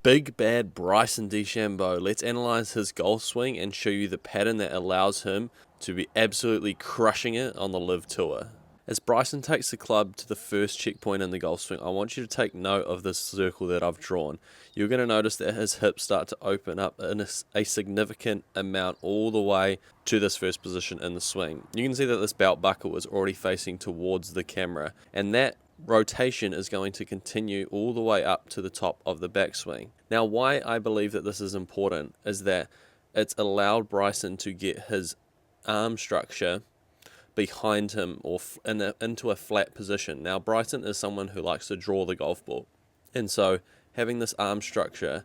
Big bad Bryson DeChambeau. Let's analyze his golf swing and show you the pattern that allows him to be absolutely crushing it on the Live Tour. As Bryson takes the club to the first checkpoint in the golf swing, I want you to take note of this circle that I've drawn. You're going to notice that his hips start to open up in a significant amount all the way to this first position in the swing. You can see that this belt buckle is already facing towards the camera, and that rotation is going to continue all the way up to the top of the backswing. Now, why I believe that this is important is that it's allowed Bryson to get his arm structure behind him or into a flat position. Now, Bryson is someone who likes to draw the golf ball, and so having this arm structure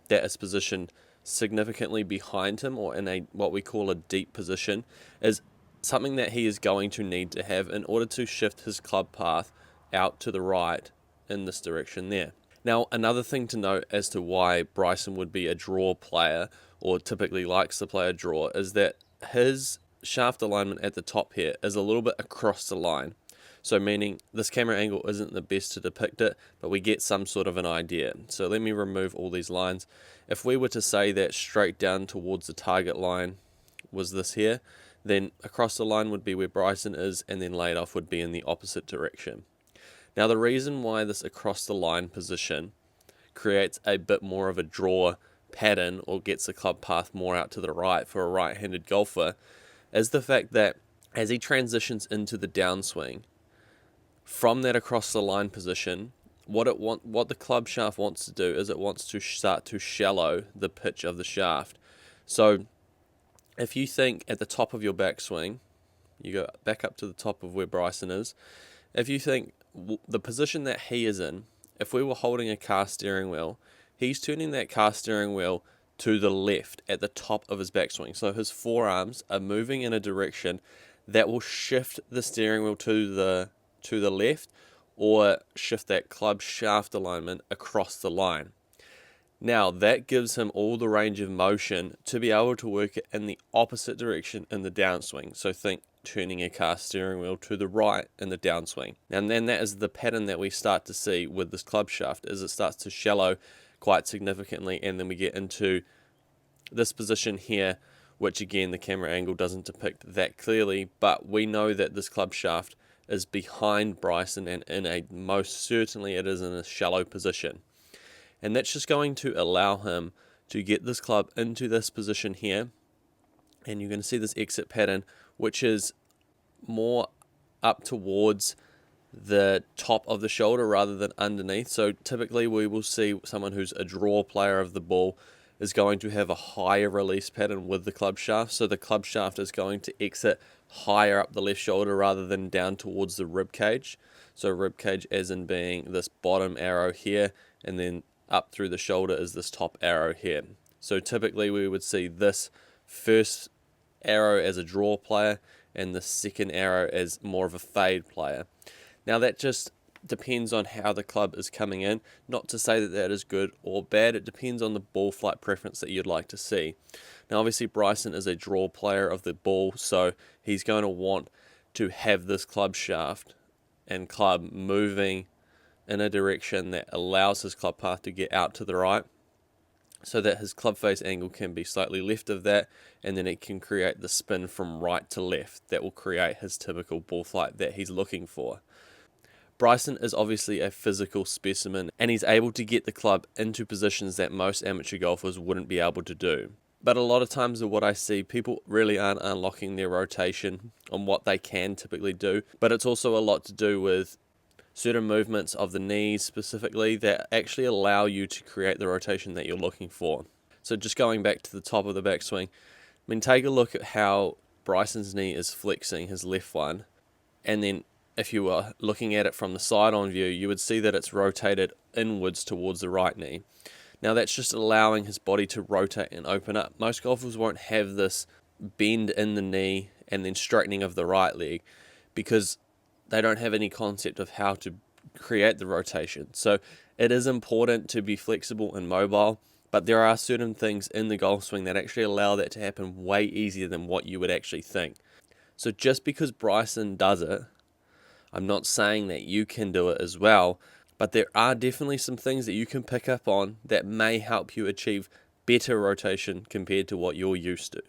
that is positioned significantly behind him or in a what we call a deep position is something that he is going to need to have in order to shift his club path out to the right in this direction there. Now, another thing to note as to why Bryson would be a draw player or typically likes to play a draw is that his shaft alignment at the top here is a little bit across the line. So meaning this camera angle isn't the best to depict it, but we get some sort of an idea. So let me remove all these lines. If we were to say that straight down towards the target line was this here, then across the line would be where Bryson is, and then laid off would be in the opposite direction. Now, the reason why this across the line position creates a bit more of a draw pattern or gets the club path more out to the right for a right-handed golfer is the fact that as he transitions into the downswing, from that across the line position, what the club shaft wants to do is it wants to start to shallow the pitch of the shaft. So if you think at the top of your backswing, you go back up to the top of where Bryson is, if you think the position that he is in, if we were holding a car steering wheel, he's turning that car steering wheel to the left at the top of his backswing. So his forearms are moving in a direction that will shift the steering wheel to the left or shift that club shaft alignment across the line. Now, that gives him all the range of motion to be able to work it in the opposite direction in the downswing. So think turning a car steering wheel to the right in the downswing. And then that is the pattern that we start to see with this club shaft, is it starts to shallow quite significantly, and then we get into this position here, which again the camera angle doesn't depict that clearly, but we know that this club shaft is behind Bryson, and most certainly it is in a shallow position. And that's just going to allow him to get this club into this position here. And you're going to see this exit pattern, which is more up towards the top of the shoulder rather than underneath. So typically we will see someone who's a draw player of the ball is going to have a higher release pattern with the club shaft. So the club shaft is going to exit higher up the left shoulder rather than down towards the rib cage. So rib cage as in being this bottom arrow here, and then up through the shoulder is this top arrow here. So typically we would see this first arrow as a draw player and the second arrow as more of a fade player. Now that just depends on how the club is coming in. Not to say that that is good or bad, it depends on the ball flight preference that you'd like to see. Now obviously Bryson is a draw player of the ball, so he's going to want to have this club shaft and club moving in a direction that allows his club path to get out to the right, so that his club face angle can be slightly left of that, and then it can create the spin from right to left that will create his typical ball flight that he's looking for. Bryson is obviously a physical specimen, and he's able to get the club into positions that most amateur golfers wouldn't be able to do. But a lot of times what I see, people really aren't unlocking their rotation on what they can typically do, but it's also a lot to do with certain movements of the knees specifically that actually allow you to create the rotation that you're looking for. So just going back to the top of the backswing, I mean, take a look at how Bryson's knee is flexing, his left one, and then if you were looking at it from the side-on view, you would see that it's rotated inwards towards the right knee. Now that's just allowing his body to rotate and open up. Most golfers won't have this bend in the knee and then straightening of the right leg because they don't have any concept of how to create the rotation. So it is important to be flexible and mobile, but there are certain things in the golf swing that actually allow that to happen way easier than what you would actually think. So just because Bryson does it, I'm not saying that you can do it as well, But there are definitely some things that you can pick up on that may help you achieve better rotation compared to what you're used to.